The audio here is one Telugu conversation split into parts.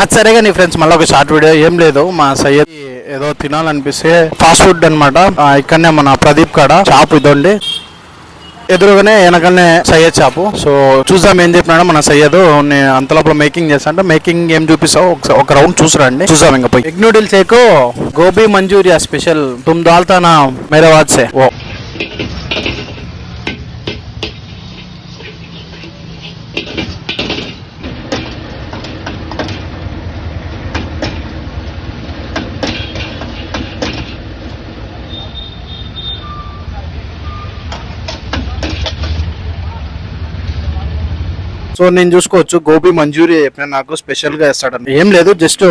అది సరేగా నీ ఫ్రెండ్స్, మళ్ళీ ఒక షార్ట్ వీడియో. ఏం లేదు, మా సయ్యద్ ఏదో తినాలనిపిస్తే ఫాస్ట్ ఫుడ్ అనమాట. ఇక్కడనే మన ప్రదీప్ కాడ షాప్ ఇదండి, ఎదురుగానే వెనకనే సయ్యద్ షాపు. సో చూద్దాం ఏం చెప్పినాడో మన సయ్యద్. నేను అంతలోపల మేకింగ్ చేస్తా అంటే, మేకింగ్ ఏం చూపిస్తావు ఒక రౌండ్ చూసిరండి, చూద్దాం. ఇంకా పోయి ఎగ్ నూడిల్స్ ఏకో గోబీ మంచూరియా స్పెషల్ తుమ్ దాల్తానా మేరే వాద్ సే ఓ. సో నేను చూసుకోవచ్చు గోబీ మంచూరియా చెప్పిన నాకు స్పెషల్ గా ఇస్తాడని. ఏం లేదు, జస్ట్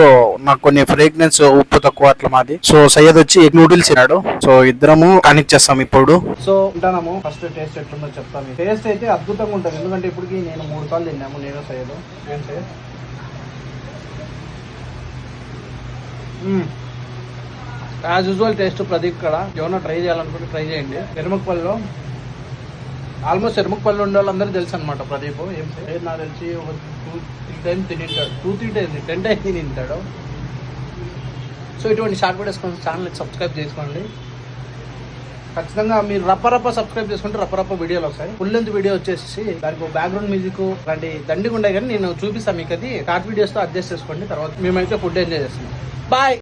నాకు కొన్ని ఫ్రేగ్రెన్స్ ఉప్పు తక్కువ అట్లా మాది. సో సయ్యద్ వచ్చి ఎగ్ నూడిల్స్ తిన్నాడు. సో ఇద్దరము కనెక్ట్ చేస్తాం ఇప్పుడు. సో ఉంటాము, ఫస్ట్ టేస్ట్ ఎట్లుందో చెప్తాను. టేస్ట్ అయితే అద్భుతంగా ఉంటుంది, ఎందుకంటే ఇప్పటికి నేను 3 సార్లు తిన్నాము నేను సయ్యద్. ఏం Syed? As usual taste Pradeep కాడ. ఏమన్నా ట్రై చేయాలనుకుంటే ట్రై చేయండి. పెరుమక్పల్లిలో ఆల్మోస్ట్ ఎరుముకపల్లి ఉండే వాళ్ళందరూ తెలుసు అనమాట ప్రదీప్. ఏం నాకు తెలిసి ఒక 2-3 టైమ్స్ తినింటాడు, 2-3 టైమ్స్ 10 టైమ్స్ తినింటాడు. సో ఇటువంటి షార్ట్ వీడియోస్ కొంచెం ఛానల్కి సబ్స్క్రైబ్ చేసుకోండి. ఖచ్చితంగా మీరు రప్ప సబ్స్క్రైబ్ చేసుకుంటే రప్ప వీడియోలు వస్తాయి. ఫుల్ లెంత్ వీడియో వచ్చేసి దానికి బ్యాక్గ్రౌండ్ మ్యూజిక్ అలాంటి దండిగా ఉండే, కానీ నేను చూపిస్తాను మీకు. అది షార్ట్ వీడియోస్తో అడ్జస్ట్ చేసుకోండి. తర్వాత మేమైతే ఫుడ్ ఎంజాయ్ చేస్తున్నాం. బాయ్.